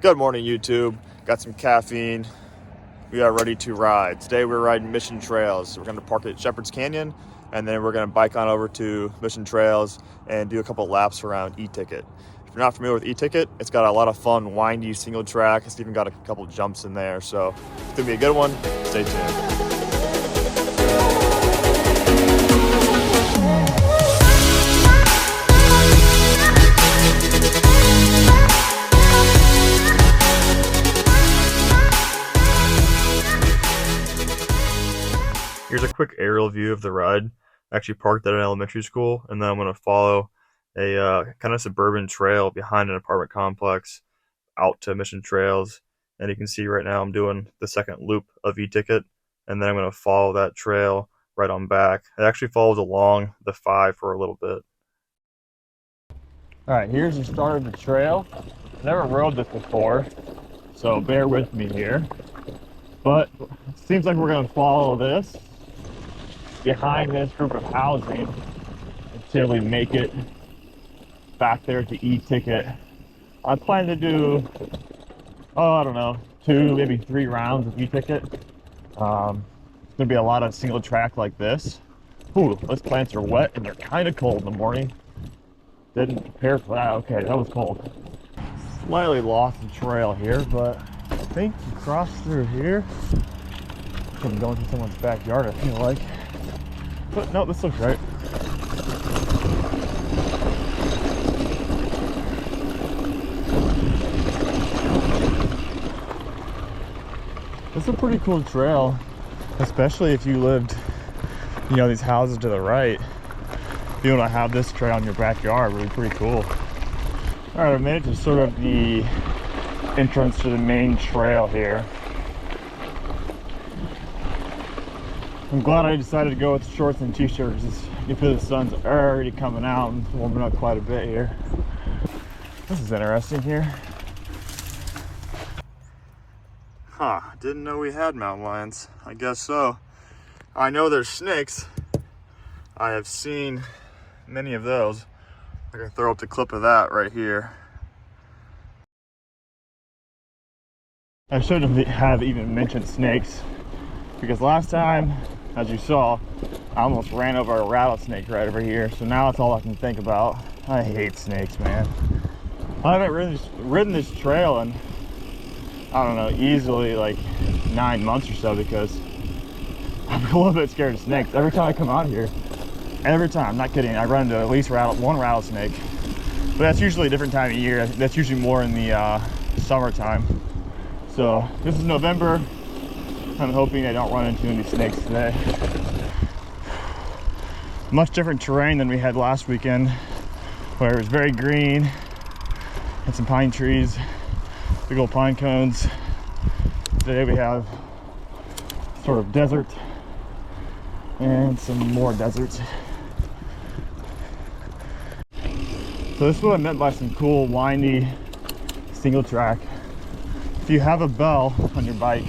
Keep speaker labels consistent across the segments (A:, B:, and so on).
A: Good morning, YouTube. Got some caffeine. We are ready to ride. Today we're riding Mission Trails. We're going to park at Shepherd's Canyon, and then we're going to bike on over to Mission Trails and do a couple laps around E-Ticket. If you're not familiar with E-Ticket, it's got a lot of fun, windy single track. It's even got a couple jumps in there, so it's going to be a good one. Stay tuned. Here's a quick aerial view of the ride. I actually parked at an elementary school, and then I'm going to follow a kind of suburban trail behind an apartment complex out to Mission Trails. And you can see right now I'm doing the second loop of E-Ticket, and then I'm going to follow that trail right on back. It actually follows along the 5 for a little bit. Alright, here's the start of the trail. I never rode this before, so bear with me here. But it seems like we're going to follow this behind this group of housing until we make it back there to E-Ticket. I plan to do, I don't know, 2, maybe 3 rounds of E-Ticket. It's going to be a lot of single track like this. Ooh, those plants are wet and they're kind of cold in the morning. Didn't prepare for that. Okay, that was cold. Slightly lost the trail here, but I think you cross through here. I'm going to someone's backyard, I feel like. But no, this looks right. It's a pretty cool trail, especially if you lived, these houses to the right. Being able to have this trail in your backyard would be pretty cool. All right, I made it to sort of the entrance to the main trail here. I'm glad I decided to go with shorts and t-shirts. You feel the sun's already coming out and warming up quite a bit here. This is interesting here. Huh, didn't know we had mountain lions. I guess so. I know there's snakes. I have seen many of those. I can throw up the clip of that right here. I shouldn't have even mentioned snakes, because last time, as you saw, I almost ran over a rattlesnake right over here. So now that's all I can think about. I hate snakes, man. I haven't ridden this trail in, I don't know, easily like 9 months or so, because I'm a little bit scared of snakes. Every time I come out here, I'm not kidding, I run into at least one rattlesnake. But that's usually a different time of year. That's usually more in the summertime. So this is November. I'm hoping I don't run into any snakes today. Much different terrain than we had last weekend, where it was very green and some pine trees, big old pine cones. Today we have sort of desert and some more desert. So this is what I meant by some cool, windy, single track. If you have a bell on your bike,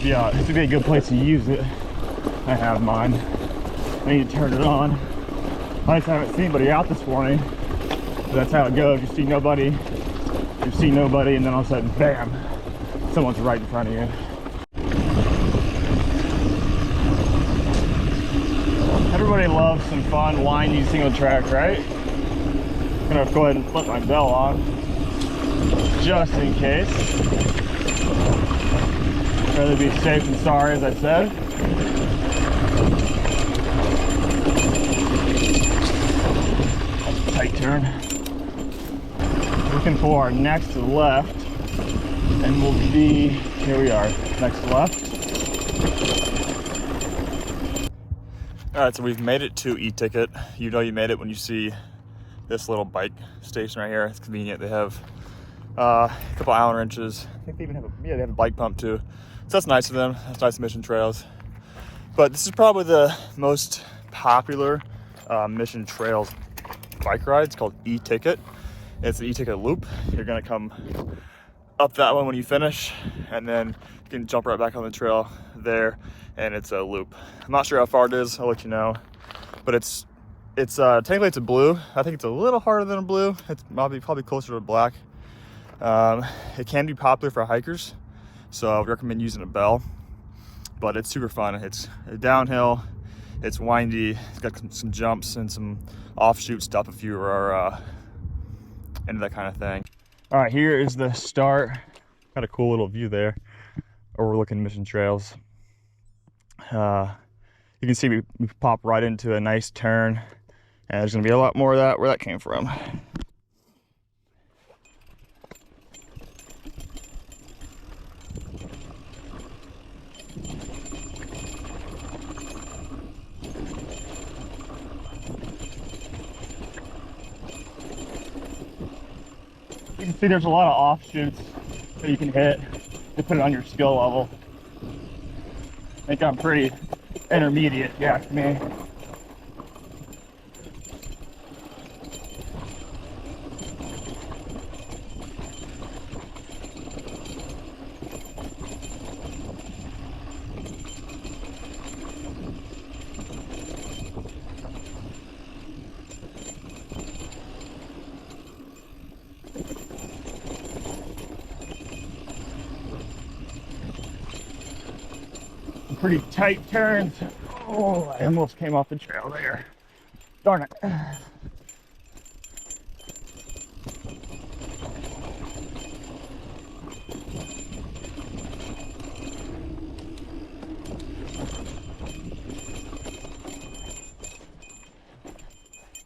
A: yeah, this would be a good place to use it. I have mine. I need to turn it on. I just haven't seen anybody out this morning. But that's how it goes. You see nobody, and then all of a sudden, bam, someone's right in front of you. Everybody loves some fun, windy single track, right? I'm gonna go ahead and flip my bell on, just in case. Rather be safe than sorry, as I said. That's a tight turn. Looking for our next left, and we'll be, here we are, next left. All right, so we've made it to E-Ticket. You know you made it when you see this little bike station right here. It's convenient. They have a couple Allen wrenches. I think they even have they have a bike pump too. So that's nice of them. That's nice Mission Trails. But this is probably the most popular Mission Trails bike ride. It's called E-Ticket. It's the E-Ticket loop. You're gonna come up that one when you finish, and then you can jump right back on the trail there, and it's a loop. I'm not sure how far it is. I'll let you know. But it's technically it's a blue. I think it's a little harder than a blue. It's probably closer to a black.
B: It can be popular for hikers, so I would recommend using a bell, but it's super fun. It's downhill, it's windy, it's got some jumps and some offshoot stuff if you are into that kind of thing. All right, here is the start. Got a cool little view there overlooking Mission Trails. You can see we pop right into a nice turn, and there's gonna be a lot more of that where that came from.
A: You can see there's a lot of offshoots that you can hit depending on your skill level. I think I'm pretty intermediate, yeah, to me. Pretty tight turns. Oh, I almost came off the trail there. Darn it. That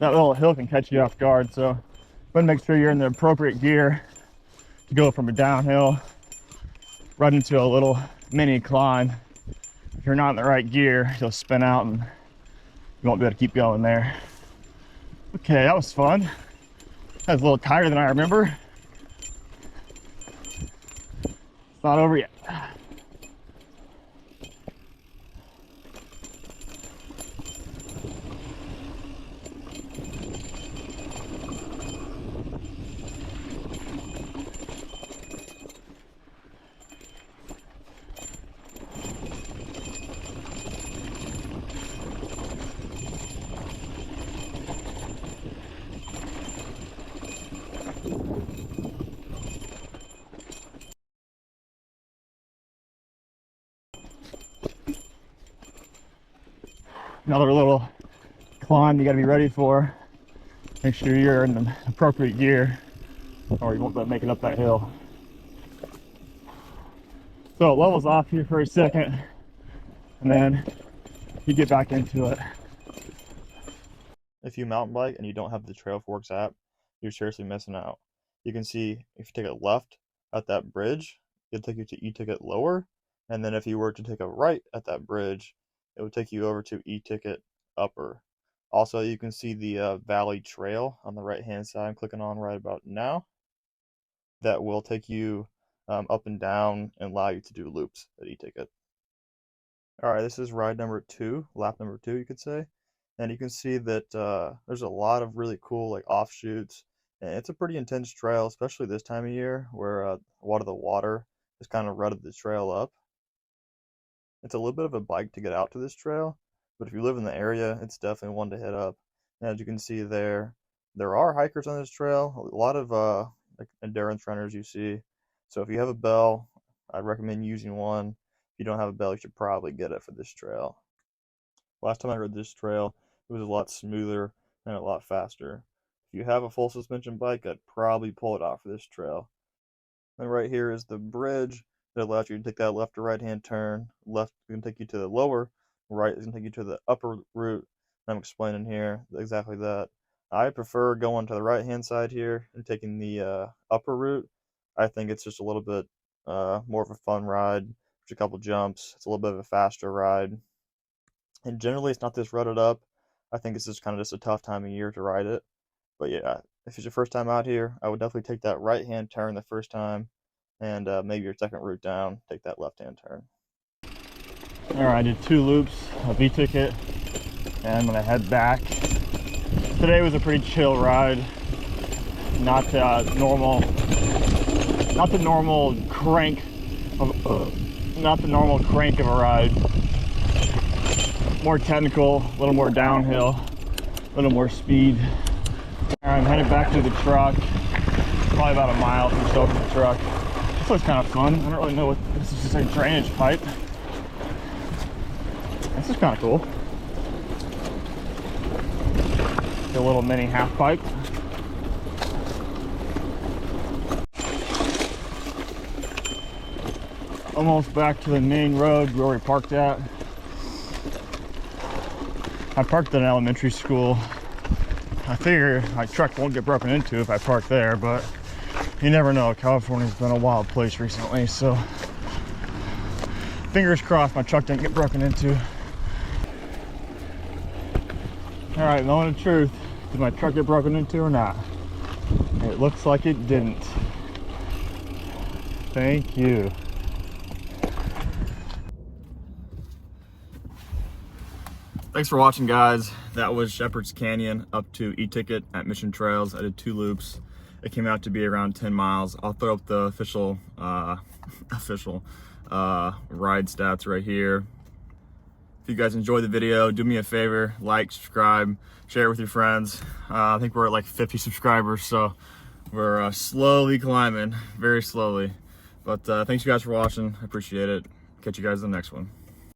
A: little hill can catch you off guard, so but make sure you're in the appropriate gear to go from a downhill right into a little mini climb. If you're not in the right gear, you'll spin out and you won't be able to keep going there. Okay, that was fun. That was a little tighter than I remember. It's not over yet. Another little climb you got to be ready for. Make sure you're in the appropriate gear or you won't be able to make it up that hill. So it levels off here for a second and then you get back into it.
B: If you mountain bike and you don't have the Trail Forks app, you're seriously missing out. You can see if you take a left at that bridge, it'll take you to e-ticket lower, and then if you were to take a right at that bridge, it would take you over to e-ticket upper. Also, you can see the Valley Trail on the right hand side. I'm clicking on right about now. That will take you up and down and allow you to do loops at e-ticket. Alright, this is ride number 2, lap number 2 you could say. And you can see that there's a lot of really cool like offshoots, and it's a pretty intense trail, especially this time of year where a lot of the water has kind of rutted the trail up. It's a little bit of a bike to get out to this trail, but if you live in the area, it's definitely one to hit up. And as you can see there are hikers on this trail, a lot of like endurance runners you see. So if you have a bell, I'd recommend using one. If you don't have a bell, you should probably get it for this trail. Last time I rode this trail, it was a lot smoother and a lot faster. If you have a full suspension bike, I'd probably pull it out for this trail. And right here is the bridge that allows you to take that left or right hand turn. Left is going to take you to the lower, right is going to take you to the upper route. I'm explaining here exactly that. I prefer going to the right hand side here and taking the upper route. I think it's just a little bit more of a fun ride. There's a couple jumps. It's a little bit of a faster ride. And generally it's not this rutted up. I think it's just kind of just a tough time of year to ride it. But yeah, if it's your first time out here, I would definitely take that right hand turn the first time, and maybe your second route down, take that left hand turn.
A: Alright, I did 2 loops of e-ticket and I'm gonna head back. Today was a pretty chill ride. Not the normal crank of a ride. More technical, a little more downhill, a little more speed. I'm headed back to the truck. Probably about a mile or so from the truck. This looks kind of fun. I don't really know what this is. Just a drainage pipe. This is kind of cool. A little mini half pipe. Almost back to the main road where we parked at. I parked at an elementary school. I figure my truck won't get broken into if I park there, but you never know. California's been a wild place recently, so fingers crossed my truck didn't get broken into. All right, moment of truth. Did my truck get broken into or not? It looks like it didn't. Thank you. Thanks for watching, guys. That was Shepherd's Canyon up to E-Ticket at Mission Trails. I did 2 loops. It came out to be around 10 miles. I'll throw up the official ride stats right here. If you guys enjoyed the video, do me a favor, like, subscribe, share it with your friends. I think we're at like 50 subscribers, so we're slowly climbing, very slowly. But thanks you guys for watching. I appreciate it. Catch you guys in the next one.